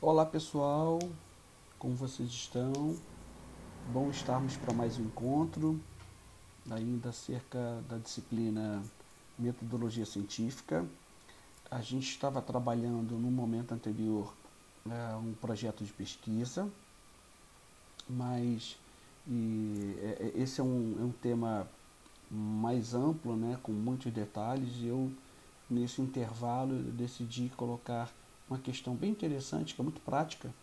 Olá pessoal, como vocês estão? Bom estarmos para mais um encontro, ainda acerca da disciplina Metodologia Científica. A gente estava trabalhando no momento anterior um projeto de pesquisa, mas esse é um tema mais amplo, né, com muitos detalhes, e eu, nesse intervalo, eu decidi colocar uma questão bem interessante, que é muito prática,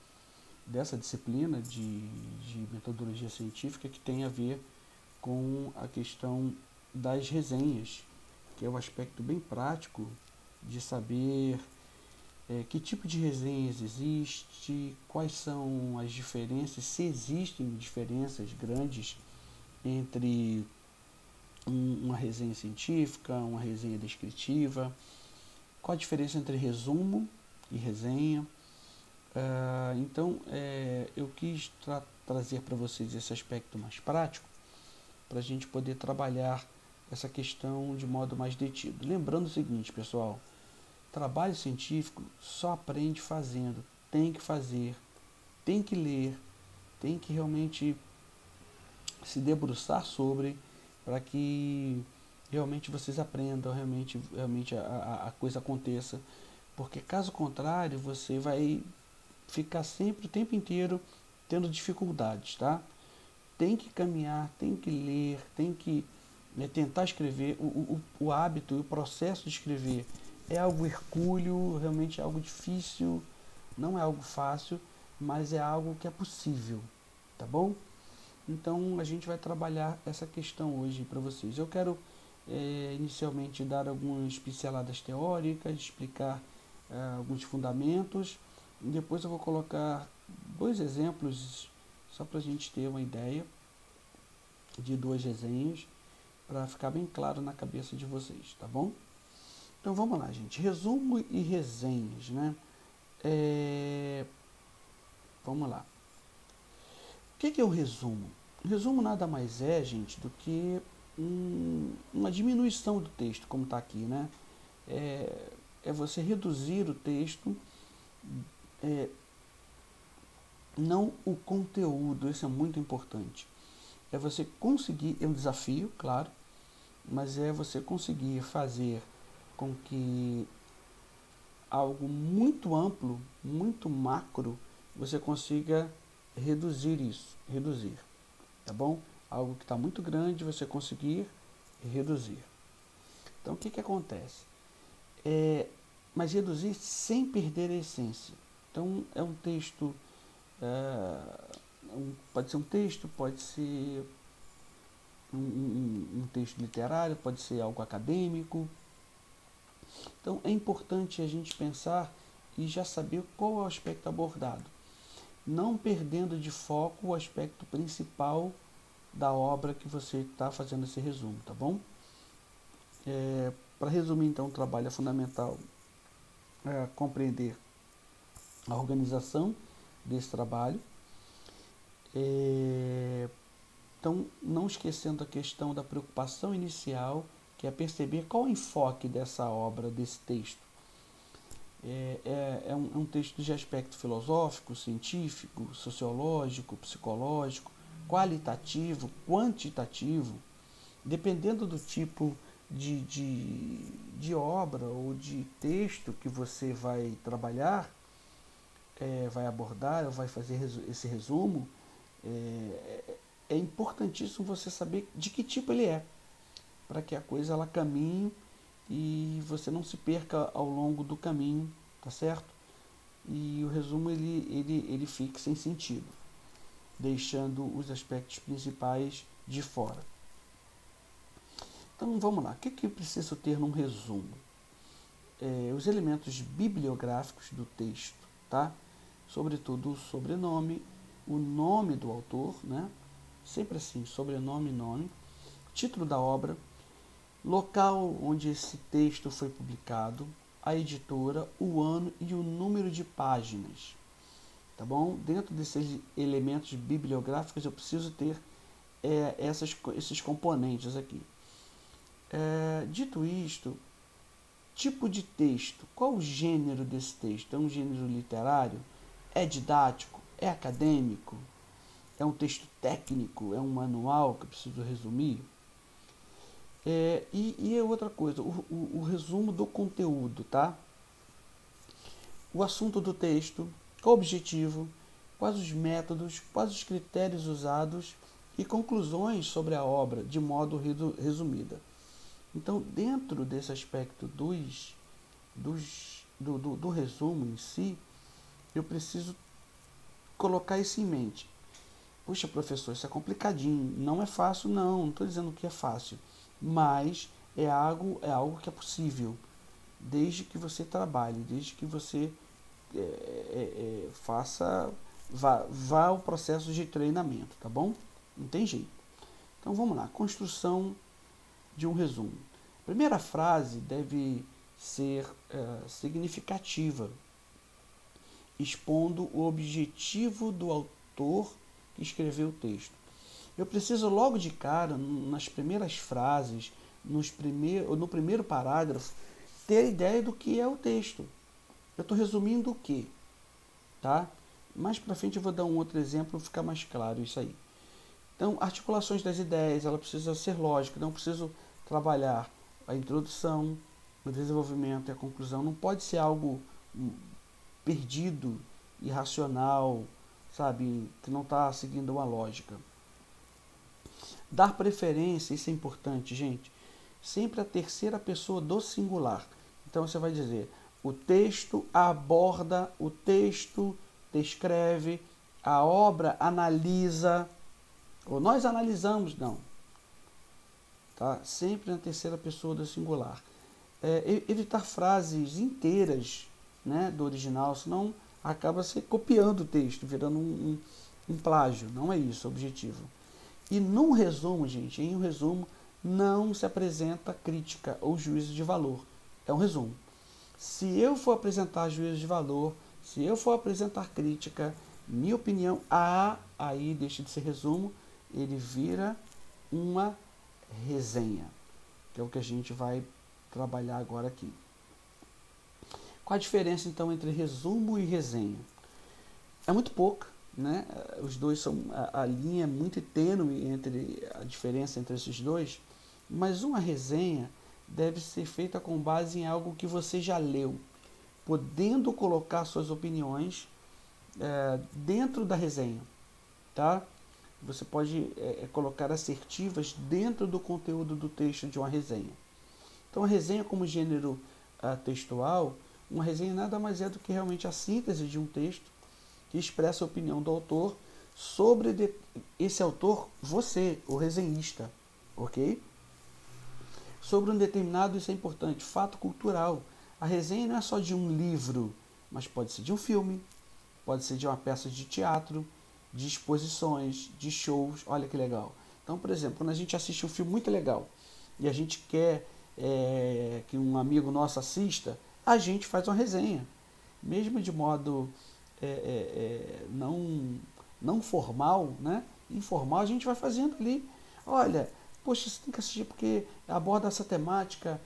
dessa disciplina de metodologia científica, que tem a ver com a questão das resenhas, que é o aspecto bem prático de saber que tipo de resenhas existe, quais são as diferenças, se existem diferenças grandes entre uma resenha científica, uma resenha descritiva, qual a diferença entre resumo e resenha. Então, eu quis trazer para vocês esse aspecto mais prático, para a gente poder trabalhar essa questão de modo mais detido. Lembrando o seguinte, pessoal: trabalho científico só aprende fazendo, tem que fazer, tem que ler, tem que realmente se debruçar sobre, para que realmente vocês aprendam, realmente a coisa aconteça, porque caso contrário você vai ficar sempre o tempo inteiro tendo dificuldades, tá? Tem que caminhar, tem que ler, tem que tentar escrever. O hábito e o processo de escrever é algo hercúleo, realmente é algo difícil, não é algo fácil, mas é algo que é possível, tá bom? Então a gente vai trabalhar essa questão hoje para vocês. Eu quero inicialmente dar algumas pinceladas teóricas, explicar alguns fundamentos, e depois eu vou colocar dois exemplos só para a gente ter uma ideia de duas resenhas, para ficar bem claro na cabeça de vocês, tá bom? Então vamos lá, gente. Resumo e resenhas, né? É... Vamos lá. O que é o resumo? O resumo nada mais é, gente, do que uma diminuição do texto, como está aqui, né? É você reduzir o texto, é, não o conteúdo, isso é muito importante. É você conseguir, é um desafio, claro, mas é você conseguir fazer com que algo muito amplo, muito macro, você consiga reduzir isso, reduzir, tá bom? Algo que está muito grande, você conseguir reduzir. Então, o que, que acontece? Mas reduzir sem perder a essência. Então, é um texto, pode ser um texto, pode ser um texto literário, pode ser algo acadêmico. Então, é importante a gente pensar e já saber qual é o aspecto abordado, não perdendo de foco o aspecto principal da obra que você está fazendo esse resumo, tá bom? Para resumir, então, o trabalho é fundamental compreender a organização desse trabalho. É, então, não esquecendo a questão da preocupação inicial, que é perceber qual é o enfoque dessa obra, desse texto. É um texto de aspecto filosófico, científico, sociológico, psicológico, qualitativo, quantitativo, dependendo do tipo de obra ou de texto que você vai trabalhar, vai abordar, ou vai fazer esse resumo, é, é importantíssimo você saber de que tipo ele é, para que a coisa ela caminhe e você não se perca ao longo do caminho, tá certo? E o resumo ele fique sem sentido, deixando os aspectos principais de fora. Então vamos lá, o que eu preciso ter num resumo? Os elementos bibliográficos do texto, tá? Sobretudo o sobrenome, o nome do autor, né? Sempre assim, sobrenome e nome, título da obra, local onde esse texto foi publicado, a editora, o ano e o número de páginas, tá bom? Dentro desses elementos bibliográficos eu preciso ter esses componentes aqui. Dito isto, tipo de texto, qual o gênero desse texto? É um gênero literário? É didático? É acadêmico? É um texto técnico? É um manual que eu preciso resumir? E outra coisa, o resumo do conteúdo, tá? O assunto do texto, qual o objetivo, quais os métodos, quais os critérios usados e conclusões sobre a obra, de modo resumida. Então, dentro desse aspecto do resumo em si, eu preciso colocar isso em mente. Puxa, professor, isso é complicadinho. Não é fácil, não estou dizendo que é fácil. Mas é algo que é possível, desde que você trabalhe, desde que você faça, vá ao processo de treinamento, tá bom? Não tem jeito. Então vamos lá, construção de um resumo. A primeira frase deve ser significativa, expondo o objetivo do autor que escreveu o texto. Eu preciso logo de cara, nas primeiras frases, no primeiro parágrafo, ter a ideia do que é o texto. Eu estou resumindo o quê? Tá? Mais para frente eu vou dar um outro exemplo para ficar mais claro isso aí. Então, articulações das ideias, ela precisa ser lógica, não preciso trabalhar a introdução, o desenvolvimento e a conclusão. Não pode ser algo perdido, irracional, sabe, que não está seguindo uma lógica. Dar preferência, isso é importante, gente. Sempre a terceira pessoa do singular. Então você vai dizer, o texto aborda, o texto descreve, a obra analisa, ou nós analisamos, não. Tá? Sempre na terceira pessoa do singular. Evitar frases inteiras, né, do original, senão acaba se copiando o texto, virando um plágio. Não é isso o objetivo. E num resumo, gente, em um resumo, não se apresenta crítica ou juízo de valor. É um resumo. Se eu for apresentar juízo de valor, se eu for apresentar crítica, minha opinião, aí deixa de ser resumo, ele vira uma resenha, que é o que a gente vai trabalhar agora aqui. Qual a diferença então entre resumo e resenha? É muito pouca, né? Os dois são, a linha é muito tênue entre a diferença entre esses dois, mas uma resenha deve ser feita com base em algo que você já leu, podendo colocar suas opiniões dentro da resenha, tá? Você pode colocar assertivas dentro do conteúdo do texto de uma resenha. Então, a resenha como gênero textual, uma resenha nada mais é do que realmente a síntese de um texto que expressa a opinião do autor sobre esse autor, você, o resenhista, ok? Sobre um determinado, isso é importante, fato cultural. A resenha não é só de um livro, mas pode ser de um filme, pode ser de uma peça de teatro, de exposições, de shows. Olha que legal. Então, por exemplo, quando a gente assiste um filme muito legal e a gente quer que um amigo nosso assista, a gente faz uma resenha. Mesmo de modo não formal, né? Informal, a gente vai fazendo ali. Olha, poxa, você tem que assistir porque aborda essa temática,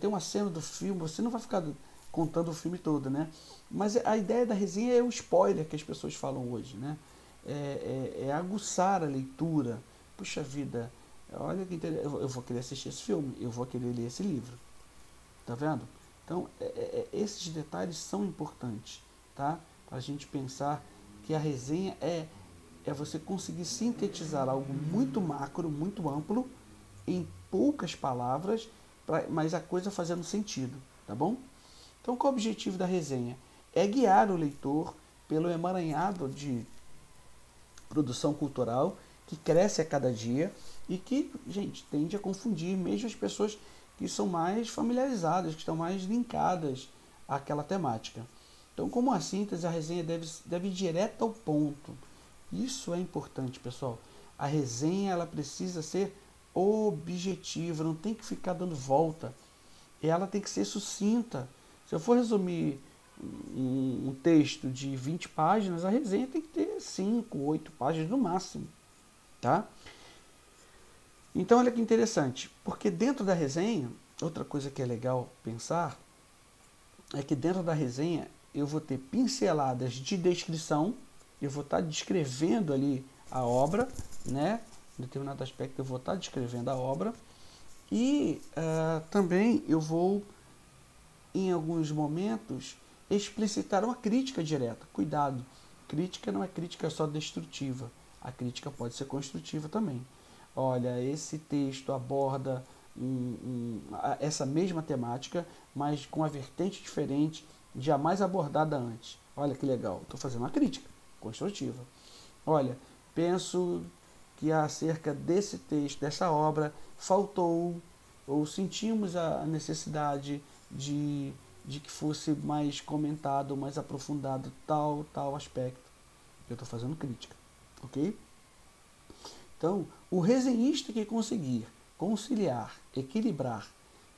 tem uma cena do filme, você não vai ficar contando o filme todo, né? Mas a ideia da resenha é o spoiler que as pessoas falam hoje, né? É aguçar a leitura. Puxa vida, olha que interessante, eu vou querer assistir esse filme, eu vou querer ler esse livro. Tá vendo? Então, esses detalhes são importantes, tá? Para a gente pensar que a resenha é você conseguir sintetizar algo muito macro, muito amplo, em poucas palavras, mas a coisa fazendo sentido, tá bom? Então, qual é o objetivo da resenha? É guiar o leitor pelo emaranhado de produção cultural que cresce a cada dia e que, gente, tende a confundir mesmo as pessoas que são mais familiarizadas, que estão mais linkadas àquela temática. Então, como a síntese, a resenha deve ir direto ao ponto. Isso é importante, pessoal. A resenha ela precisa ser objetiva, não tem que ficar dando volta. Ela tem que ser sucinta. Se eu for resumir um texto de 20 páginas, a resenha tem que ter 5, 8 páginas no máximo. Tá? Então, olha que interessante, porque dentro da resenha, outra coisa que é legal pensar, é que dentro da resenha, eu vou ter pinceladas de descrição, eu vou estar descrevendo ali a obra, né? Em determinado aspecto eu vou estar descrevendo a obra, e também eu vou, em alguns momentos, explicitar uma crítica direta. Cuidado, crítica não é crítica só destrutiva, a crítica pode ser construtiva também. Olha, esse texto aborda essa mesma temática, mas com a vertente diferente, jamais abordada antes. Olha que legal, estou fazendo uma crítica construtiva. Olha, penso que acerca desse texto, dessa obra, faltou, ou sentimos a necessidade de que fosse mais comentado, mais aprofundado tal aspecto. Eu estou fazendo crítica, ok? Então, o resenhista que conseguir conciliar, equilibrar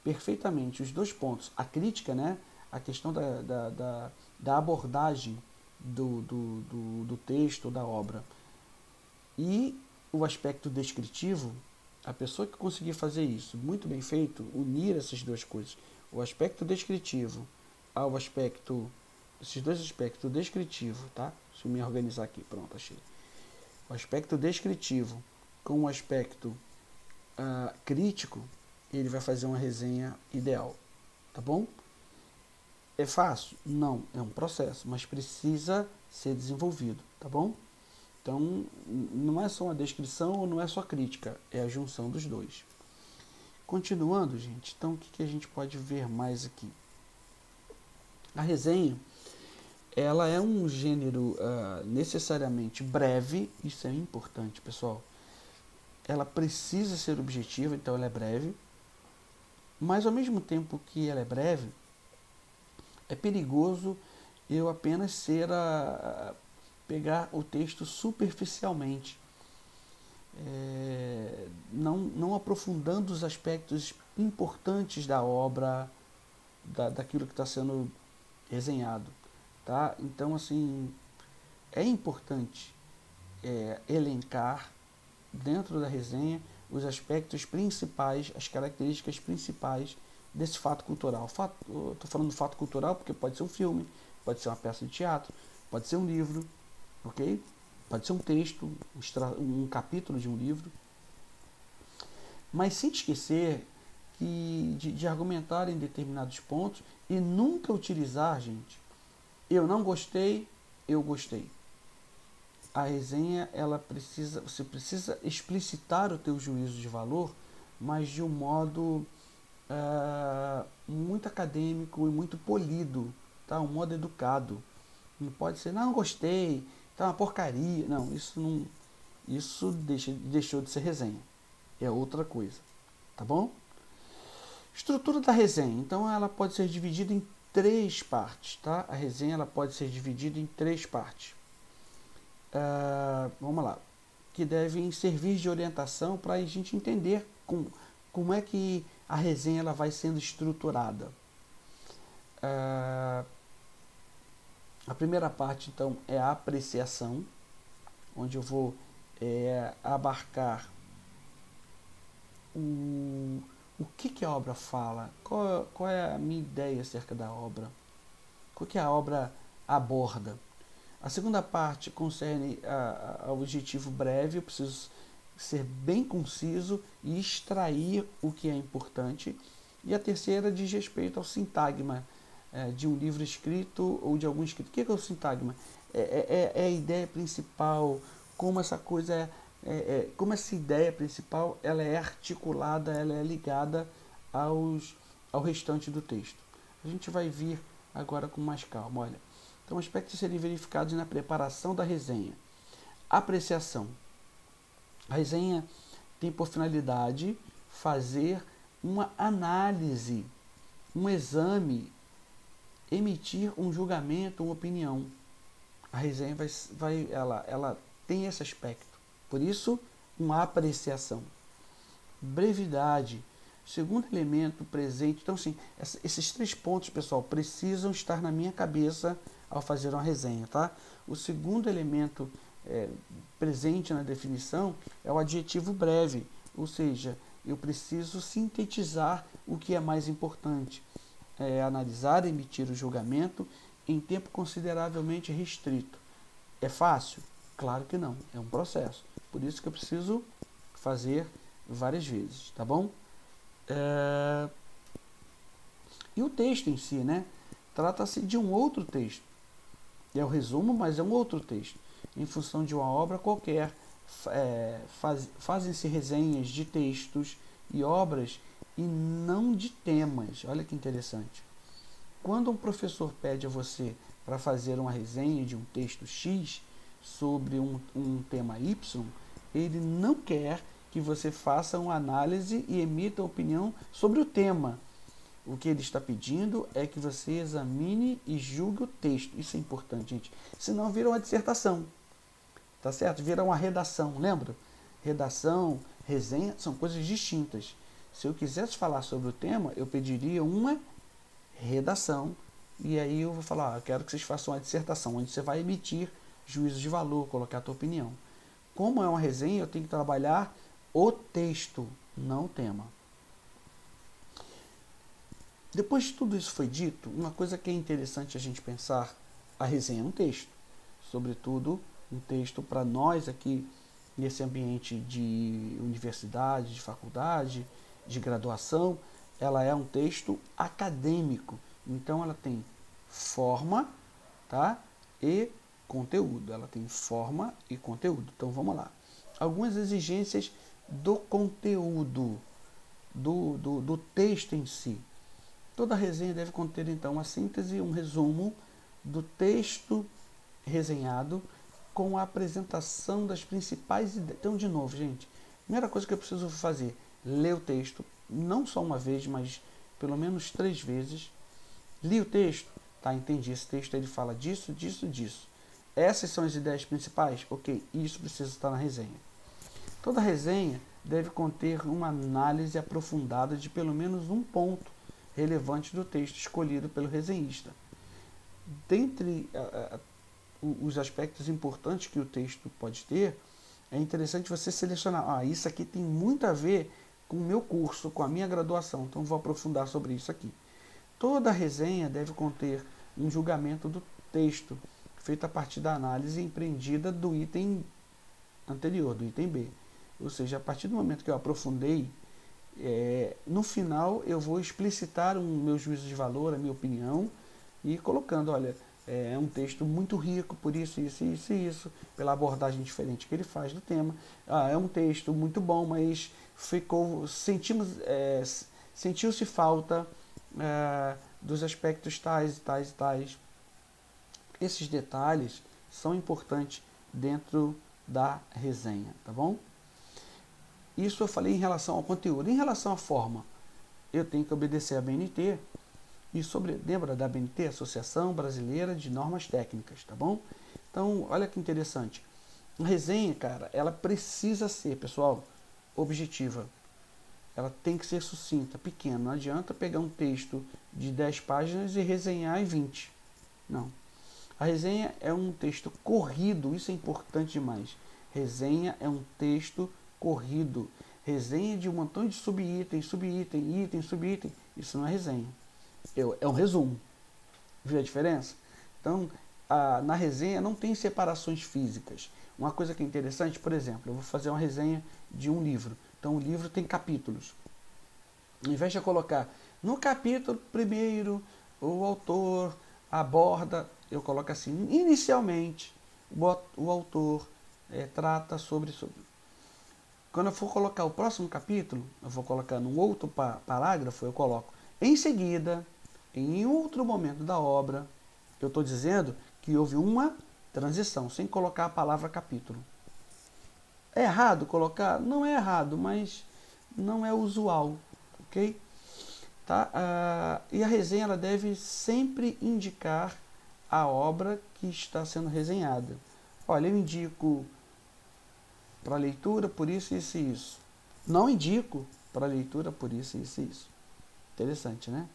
perfeitamente os dois pontos, a crítica, né, a questão da abordagem do texto, da obra, e o aspecto descritivo, a pessoa que conseguir fazer isso, muito bem feito, unir essas duas coisas, o aspecto descritivo ao aspecto, esses dois aspectos, descritivo, tá? Deixa eu me organizar aqui, pronto, achei. O aspecto descritivo com o aspecto crítico, ele vai fazer uma resenha ideal, tá bom? É fácil? Não, é um processo, mas precisa ser desenvolvido, tá bom? Então, não é só uma descrição ou não é só crítica, é a junção dos dois. Continuando, gente, então o que a gente pode ver mais aqui? A resenha, ela é um gênero necessariamente breve, isso é importante, pessoal. Ela precisa ser objetiva, então ela é breve, mas ao mesmo tempo que ela é breve, é perigoso eu apenas pegar o texto superficialmente, não aprofundando os aspectos importantes da obra, daquilo que está sendo resenhado, tá? Então, assim, é importante elencar dentro da resenha os aspectos principais, as características principais desse fato cultural. Estou falando do fato cultural porque pode ser um filme, pode ser uma peça de teatro, pode ser um livro, ok? Pode ser um texto, um capítulo de um livro. Mas sem esquecer de argumentar em determinados pontos e nunca utilizar, gente, eu não gostei, eu gostei. A resenha, você precisa explicitar o teu juízo de valor, mas de um modo muito acadêmico e muito polido, tá? Um modo educado. Não pode ser, não gostei, tá uma porcaria. Não, isso deixou de ser resenha. É outra coisa, tá bom? Estrutura da resenha, então ela pode ser dividida em 3 partes, tá? A resenha ela pode ser dividida em 3 partes. Vamos lá, que devem servir de orientação para a gente entender como é que a resenha ela vai sendo estruturada. A primeira parte, então, é a apreciação, onde eu vou abarcar o que a obra fala, qual é a minha ideia acerca da obra, o que a obra aborda. A segunda parte concerne ao objetivo breve, eu preciso ser bem conciso e extrair o que é importante. E a terceira diz respeito ao sintagma de um livro escrito ou de algum escrito. O que é o sintagma? É a ideia principal, como essa coisa como essa ideia principal ela é articulada, ela é ligada ao restante do texto. A gente vai vir agora com mais calma, olha. Então, aspectos a serem verificados na preparação da resenha. Apreciação. A resenha tem por finalidade fazer uma análise, um exame, emitir um julgamento, uma opinião. A resenha ela tem esse aspecto. Por isso, uma apreciação. Brevidade. Segundo elemento presente. Então, sim, esses 3 pontos, pessoal, precisam estar na minha cabeça ao fazer uma resenha, tá? O segundo elemento presente na definição é o adjetivo breve, ou seja, eu preciso sintetizar o que é mais importante. Analisar, emitir o julgamento em tempo consideravelmente restrito. É fácil? Claro que não, é um processo. Por isso que eu preciso fazer várias vezes, tá bom? E o texto em si, né? Trata-se de um outro texto. É o resumo, mas é um outro texto. Em função de uma obra qualquer, fazem-se resenhas de textos e obras e não de temas. Olha que interessante. Quando um professor pede a você para fazer uma resenha de um texto X sobre um tema Y, ele não quer que você faça uma análise e emita opinião sobre o tema. O que ele está pedindo é que você examine e julgue o texto. Isso é importante, gente. Senão vira uma dissertação. Tá certo? Vira uma redação, lembra? Redação, resenha, são coisas distintas. Se eu quisesse falar sobre o tema, eu pediria uma redação. E aí eu vou falar, eu quero que vocês façam uma dissertação, onde você vai emitir juízos de valor, colocar a tua opinião. Como é uma resenha, eu tenho que trabalhar o texto, não o tema. Depois de tudo isso foi dito, uma coisa que é interessante a gente pensar, a resenha é um texto. Sobretudo, um texto para nós aqui, nesse ambiente de universidade, de faculdade, de graduação, ela é um texto acadêmico. Então, ela tem forma, tá? E conteúdo. Ela tem forma e conteúdo. Então, vamos lá. Algumas exigências do conteúdo, do texto em si. Toda resenha deve conter, então, uma síntese, um resumo do texto resenhado com a apresentação das principais ideias. Então, de novo, gente, primeira coisa que eu preciso fazer, ler o texto, não só uma vez, mas pelo menos 3 vezes. Li o texto, tá, entendi, esse texto ele fala disso, disso, disso. Essas são as ideias principais? Ok, isso precisa estar na resenha. Toda resenha deve conter uma análise aprofundada de pelo menos um ponto relevante do texto escolhido pelo resenhista. Dentre os aspectos importantes que o texto pode ter, é interessante você selecionar, isso aqui tem muito a ver com o meu curso, com a minha graduação, então vou aprofundar sobre isso aqui. Toda resenha deve conter um julgamento do texto, feito a partir da análise empreendida do item anterior, do item B. Ou seja, a partir do momento que eu aprofundei, no final eu vou explicitar o meu juízo de valor, a minha opinião, e colocando, olha, é um texto muito rico por isso, isso, isso e isso, pela abordagem diferente que ele faz do tema. É um texto muito bom, mas sentiu-se falta dos aspectos tais e tais e tais. Esses detalhes são importantes dentro da resenha, tá bom? Isso eu falei em relação ao conteúdo. Em relação à forma, eu tenho que obedecer a BNT. Lembra da BNT, Associação Brasileira de Normas Técnicas, tá bom? Então, olha que interessante. A resenha, cara, ela precisa ser, pessoal, objetiva. Ela tem que ser sucinta, pequena. Não adianta pegar um texto de 10 páginas e resenhar em 20. Não. A resenha é um texto corrido, isso é importante demais. Resenha é um texto corrido. Resenha de um montão de subitem, subitem, item, subitem. Isso não é resenha. É um resumo. Viu a diferença? Então, na resenha não tem separações físicas. Uma coisa que é interessante, por exemplo, eu vou fazer uma resenha de um livro. Então, o livro tem capítulos. Ao invés de eu colocar no capítulo primeiro, o autor aborda, eu coloco assim, inicialmente, o autor trata sobre. Quando eu for colocar o próximo capítulo, eu vou colocar num outro parágrafo, eu coloco em seguida, em outro momento da obra, eu estou dizendo que houve uma transição, sem colocar a palavra capítulo. É errado colocar? Não é errado, mas não é usual, ok? Tá? E a resenha ela deve sempre indicar a obra que está sendo resenhada. Olha, eu indico para leitura por isso, isso e isso. Não indico para leitura por isso, isso e isso. Interessante, né?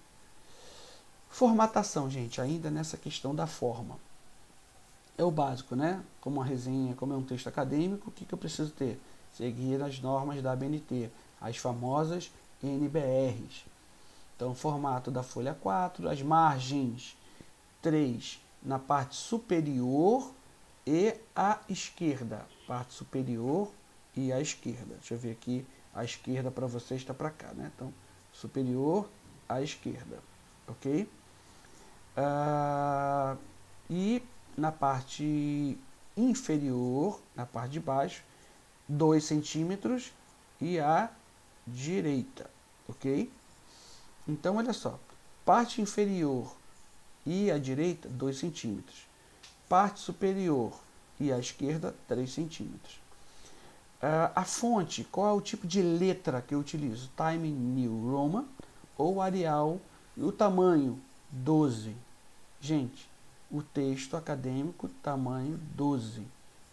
Formatação, gente, ainda nessa questão da forma. É o básico, né? Como uma resenha, como é um texto acadêmico, o que eu preciso ter? Seguir as normas da ABNT, as famosas NBRs. Então, formato da folha 4, as margens 3 na parte superior e à esquerda. Parte superior e à esquerda. Deixa eu ver aqui, a esquerda para vocês está para cá, né? Então, superior à esquerda, ok? E na parte inferior, na parte de baixo, 2 centímetros e à direita, ok? Então, olha só, parte inferior e à direita, 2 centímetros. Parte superior e à esquerda, 3 centímetros. A fonte, qual é o tipo de letra que eu utilizo? Time New Roman ou Arial? E o tamanho, 12. Gente, o texto acadêmico, tamanho 12.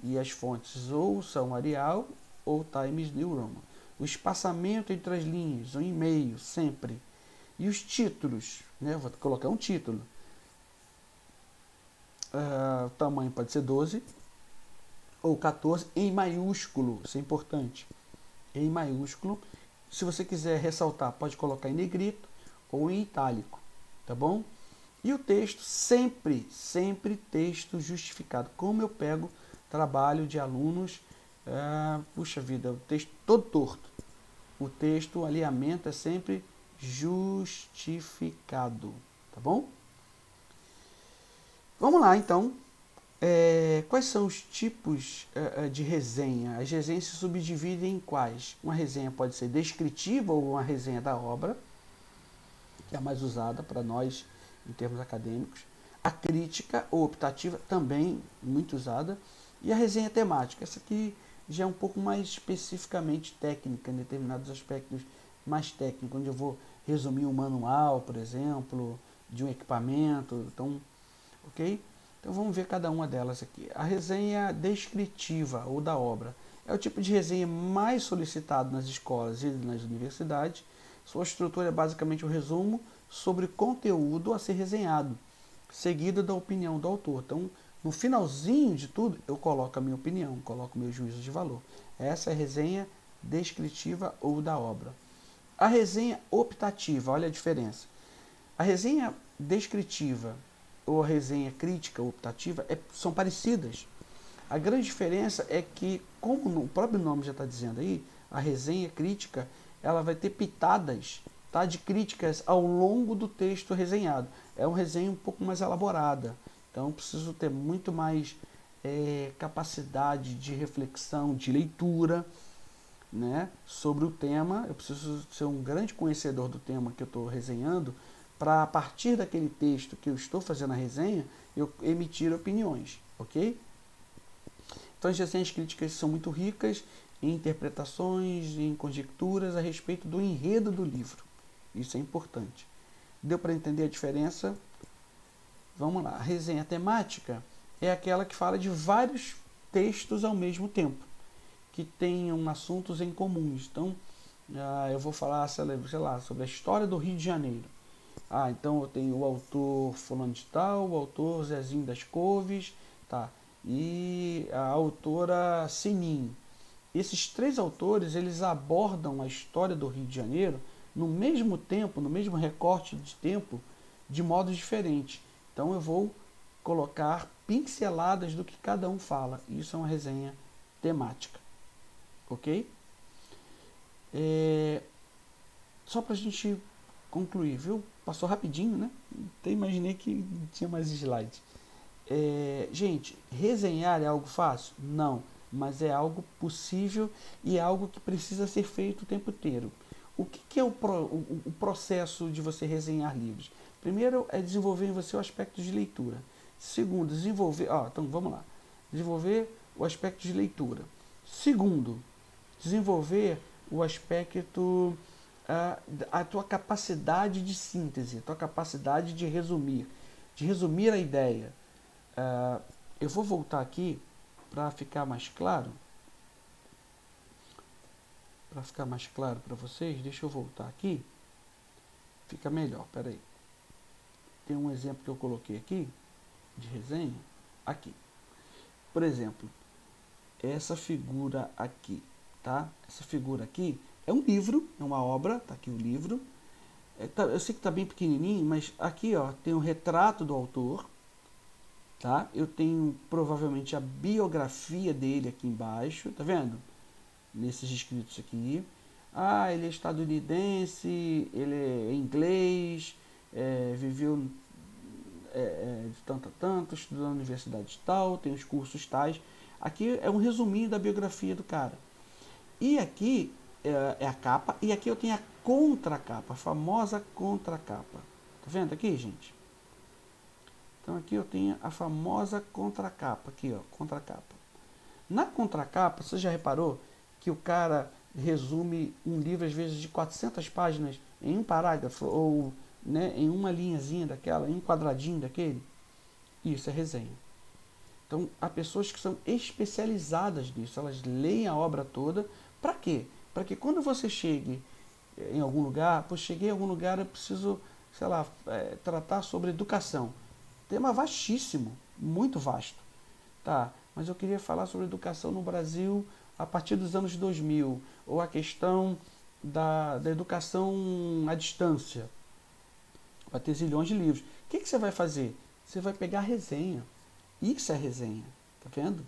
E as fontes ou são Arial ou Times New Roman. O espaçamento entre as linhas, 1,5, sempre. E os títulos, né? Vou colocar um título. O tamanho pode ser 12 ou 14 em maiúsculo, isso é importante. Em maiúsculo. Se você quiser ressaltar, pode colocar em negrito ou em itálico, tá bom? E o texto, sempre texto justificado. Como eu pego trabalho de alunos, puxa vida, o texto todo torto. O texto, o alinhamento é sempre justificado, tá bom? Vamos lá, então. Quais são os tipos de resenha? As resenhas se subdividem em quais? Uma resenha pode ser descritiva ou uma resenha da obra, que é a mais usada para nós em termos acadêmicos. A crítica ou optativa, também muito usada. E a resenha temática, essa aqui já é um pouco mais especificamente técnica, em determinados aspectos mais técnicos, onde eu vou resumir um manual, por exemplo, de um equipamento. Então, ok? Então vamos ver cada uma delas aqui. A resenha descritiva ou da obra é o tipo de resenha mais solicitado nas escolas e nas universidades. Sua estrutura é basicamente um resumo sobre conteúdo a ser resenhado, seguido da opinião do autor. Então, no finalzinho de tudo, eu coloco a minha opinião, coloco o meu juízo de valor. Essa é a resenha descritiva ou da obra. A resenha optativa, olha a diferença. A resenha descritiva ou a resenha crítica ou optativa são parecidas. A grande diferença é que, como o próprio nome já está dizendo aí, a resenha crítica ela vai ter pitadas, tá, de críticas ao longo do texto resenhado. É uma resenha um pouco mais elaborada. Então, eu preciso ter muito mais capacidade de reflexão, de leitura, né, sobre o tema. Eu preciso ser um grande conhecedor do tema que eu estou resenhando, para, a partir daquele texto que eu estou fazendo a resenha, eu emitir opiniões, ok? Então, as resenhas críticas são muito ricas em interpretações, em conjecturas a respeito do enredo do livro. Isso é importante. Deu para entender a diferença? Vamos lá. A resenha temática é aquela que fala de vários textos ao mesmo tempo, que tenham assuntos em comuns. Então, eu vou falar, sei lá, sobre a história do Rio de Janeiro. Então eu tenho o autor fulano de tal, o autor Zezinho das Couves, tá? E a autora Sininho. Esses 3 autores, eles abordam a história do Rio de Janeiro no mesmo tempo, no mesmo recorte de tempo, de modos diferentes. Então eu vou colocar pinceladas do que cada um fala. Isso é uma resenha temática, ok? Só para a gente concluir, viu? Passou rapidinho, né? Até imaginei que tinha mais slides. Gente, resenhar é algo fácil? Não, mas é algo possível e é algo que precisa ser feito o tempo inteiro. O que é o processo de você resenhar livros? Primeiro é desenvolver em você o aspecto de leitura. Segundo, desenvolver... então vamos lá. Desenvolver o aspecto de leitura. Segundo, desenvolver o aspecto... a tua capacidade de síntese, a tua capacidade de resumir a ideia. Eu vou voltar aqui para ficar mais claro. Para ficar mais claro para vocês, deixa eu voltar aqui. Fica melhor, peraí. Tem um exemplo que eu coloquei aqui, de resenha, aqui. Por exemplo, essa figura aqui, tá? Essa figura aqui é um livro, é uma obra, tá aqui o livro. Eu sei que está bem pequenininho, mas aqui ó, tem o retrato do autor, tá? Eu tenho provavelmente a biografia dele aqui embaixo, tá vendo? Nesses escritos aqui. Ah, ele é estadunidense, ele é inglês, viveu de tanto a tanto, estudou na universidade tal, tem os cursos tais. Aqui é um resuminho da biografia do cara. E aqui é a capa, e aqui eu tenho a contracapa, a famosa contracapa. Tá vendo aqui, gente? Então aqui eu tenho a famosa contracapa, aqui ó, contracapa. Na contracapa, você já reparou que o cara resume um livro às vezes de 400 páginas em um parágrafo, ou né, em uma linhazinha daquela, em um quadradinho daquele? Isso é resenha. Então, há pessoas que são especializadas nisso, elas leem a obra toda. Para quê? Para que quando você chegue em algum lugar, pô, cheguei em algum lugar, eu preciso, sei lá, tratar sobre educação. Tema vastíssimo, muito vasto. Tá, mas eu queria falar sobre educação no Brasil a partir dos anos 2000, ou a questão da educação à distância. Vai ter zilhões de livros. O que você vai fazer? Você vai pegar a resenha. Isso é resenha, tá vendo?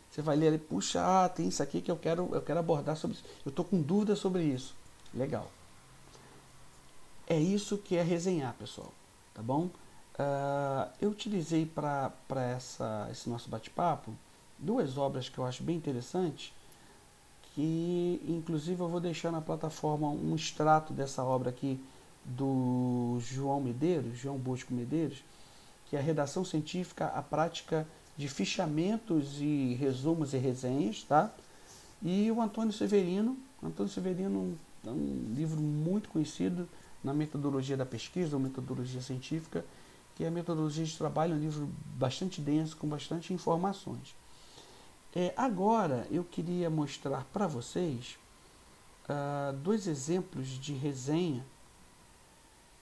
Você vai ler e puxa, tem isso aqui que eu quero abordar sobre isso. Eu estou com dúvida sobre isso. Legal. É isso que é resenhar, pessoal, tá bom? Eu utilizei para esse nosso bate-papo duas obras que eu acho bem interessantes, que inclusive eu vou deixar na plataforma um extrato dessa obra aqui do João Medeiros, João Bosco Medeiros, que é a redação científica, a prática de fichamentos e resumos e resenhas, tá? E o Antônio Severino é um livro muito conhecido na metodologia da pesquisa, ou metodologia científica, que é a metodologia de trabalho, um livro bastante denso, com bastante informações. Agora eu queria mostrar para vocês dois exemplos de resenha,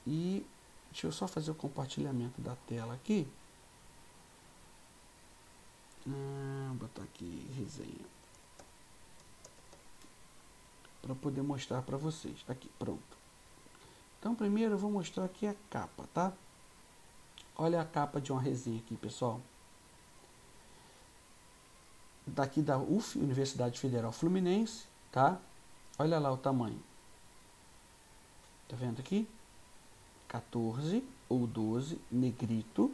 e deixa eu só fazer o compartilhamento da tela aqui. Vou botar aqui resenha para poder mostrar para vocês. Aqui, pronto. Então primeiro eu vou mostrar aqui a capa, tá? Olha a capa de uma resenha aqui, pessoal. Daqui da UF, Universidade Federal Fluminense, tá? Olha lá o tamanho. Tá vendo aqui? 14 ou 12, negrito.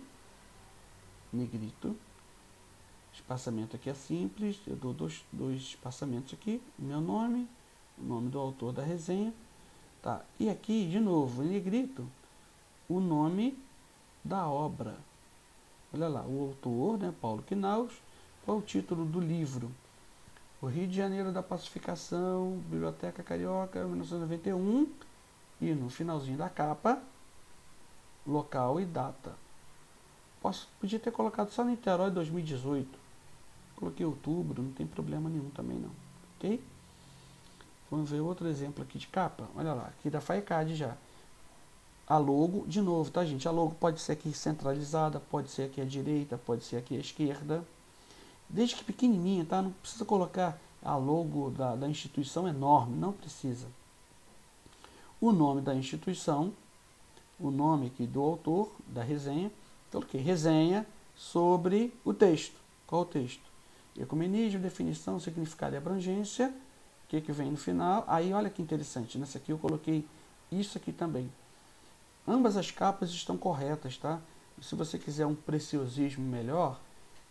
Negrito. Espaçamento aqui é simples, eu dou dois espaçamentos aqui, meu nome, o nome do autor da resenha, tá? E aqui, de novo, em negrito, o nome da obra. Olha lá, o autor, né, Paulo Quinaus. Qual é o título do livro? O Rio de Janeiro da Pacificação, Biblioteca Carioca, 1991. E no finalzinho da capa, local e data. Podia ter colocado só Niterói 2018. Coloquei outubro, não tem problema nenhum também não. Ok? Vamos ver outro exemplo aqui de capa. Olha lá, aqui da FAECAD já. A logo, de novo, tá, gente? A logo pode ser aqui centralizada, pode ser aqui à direita, pode ser aqui à esquerda. Desde que pequenininha, tá? Não precisa colocar a logo da instituição enorme, não precisa. O nome da instituição, o nome aqui do autor, da resenha. Coloquei resenha sobre o texto. Qual o texto? Ecumenismo, definição, significado e abrangência. O que vem no final? Aí olha que interessante, nessa aqui eu coloquei isso aqui também. Ambas as capas estão corretas, tá? E se você quiser um preciosismo melhor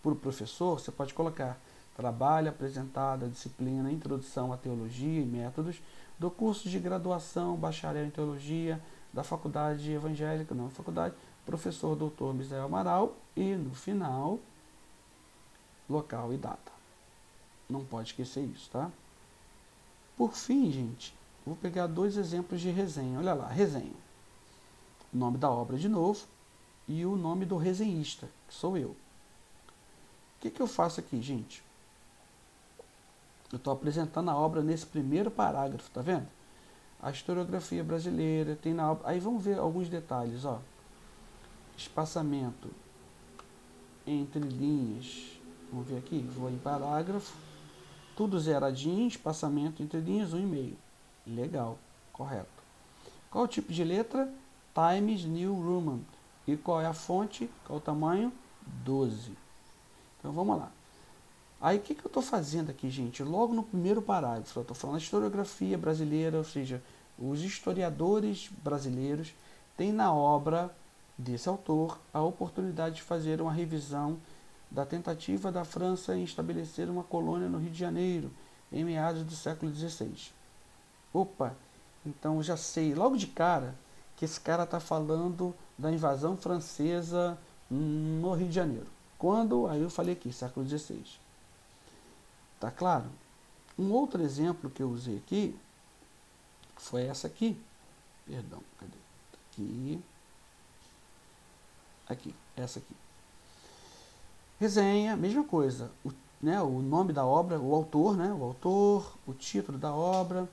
para o professor, você pode colocar trabalho apresentado, a disciplina, introdução à teologia e métodos do curso de graduação, bacharel em teologia, da faculdade evangélica, não faculdade, professor doutor Misael Amaral, e no final, local e data. Não pode esquecer isso, tá? Por fim, gente, vou pegar dois exemplos de resenha. Olha lá, resenha. O nome da obra de novo e o nome do resenhista, que sou eu. O que eu faço aqui, gente? Eu estou apresentando a obra nesse primeiro parágrafo, tá vendo? A historiografia brasileira tem na obra. Aí vamos ver alguns detalhes, ó. Espaçamento entre linhas. Vamos ver aqui, vou em parágrafo. Tudo zeradinho, espaçamento entre linhas 1,5. Legal, correto. Qual o tipo de letra? Times New Roman. E qual é a fonte? Qual o tamanho? 12. Então vamos lá. Aí o que eu estou fazendo aqui, gente? Logo no primeiro parágrafo, eu estou falando da historiografia brasileira, ou seja, os historiadores brasileiros têm na obra desse autor a oportunidade de fazer uma revisão da tentativa da França em estabelecer uma colônia no Rio de Janeiro, em meados do século XVI. Opa, então eu já sei logo de cara que esse cara está falando da invasão francesa no Rio de Janeiro. Quando? Aí eu falei aqui, século XVI. Tá claro? Um outro exemplo que eu usei aqui foi essa aqui. Perdão, cadê? Aqui. Aqui, essa aqui. Resenha, mesma coisa. O nome da obra, o autor, né? O autor, o título da obra.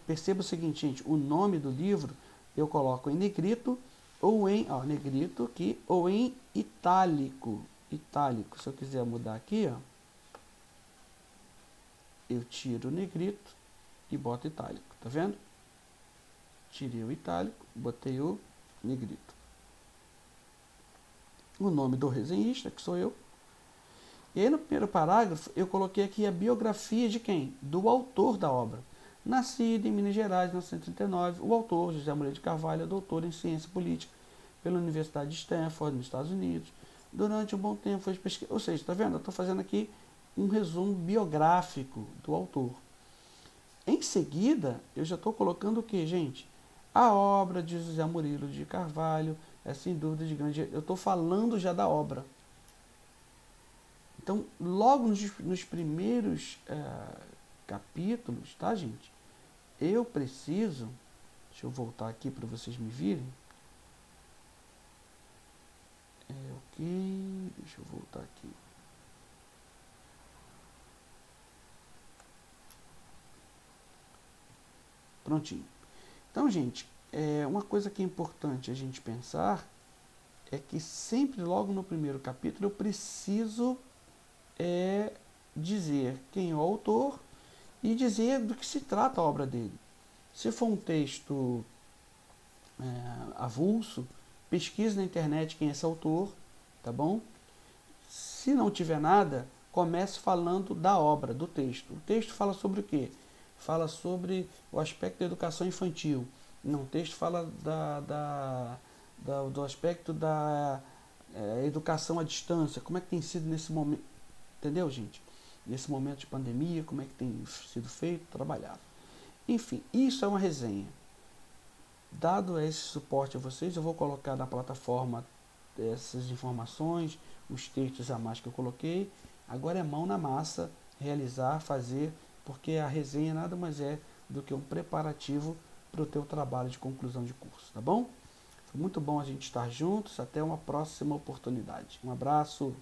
Perceba o seguinte, gente, o nome do livro eu coloco em negrito ou em, negrito aqui, ou em itálico. Itálico, se eu quiser mudar aqui, ó, eu tiro o negrito e boto itálico, tá vendo? Tirei o itálico, botei o negrito. O nome do resenhista, que sou eu. E aí no primeiro parágrafo eu coloquei aqui a biografia de quem? Do autor da obra. Nascido em Minas Gerais, em 1939, o autor, José Moreira de Carvalho, é doutor em ciência política pela Universidade de Stanford, nos Estados Unidos. Durante um bom tempo fez pesquisa. Ou seja, tá vendo? Eu estou fazendo aqui um resumo biográfico do autor. Em seguida, eu já estou colocando o que, gente? A obra de José Murilo de Carvalho é sem dúvida de grande... Eu estou falando já da obra. Então, logo nos primeiros capítulos, tá, gente? Eu preciso... Deixa eu voltar aqui para vocês me virem. Ok, deixa eu voltar aqui. Prontinho. Então, gente, uma coisa que é importante a gente pensar é que sempre, logo no primeiro capítulo, eu preciso dizer quem é o autor e dizer do que se trata a obra dele. Se for um texto avulso, pesquise na internet quem é esse autor, tá bom? Se não tiver nada, comece falando da obra, do texto. O texto fala sobre o quê? Fala sobre o aspecto da educação infantil. Não, o texto fala do aspecto da educação à distância. Como é que tem sido nesse momento? Entendeu, gente? Nesse momento de pandemia, como é que tem sido feito, trabalhado. Enfim, isso é uma resenha. Dado esse suporte a vocês, eu vou colocar na plataforma essas informações, os textos a mais que eu coloquei. Agora é mão na massa, realizar, fazer, porque a resenha nada mais é do que um preparativo para o teu trabalho de conclusão de curso, tá bom? Foi muito bom a gente estar juntos, até uma próxima oportunidade. Um abraço.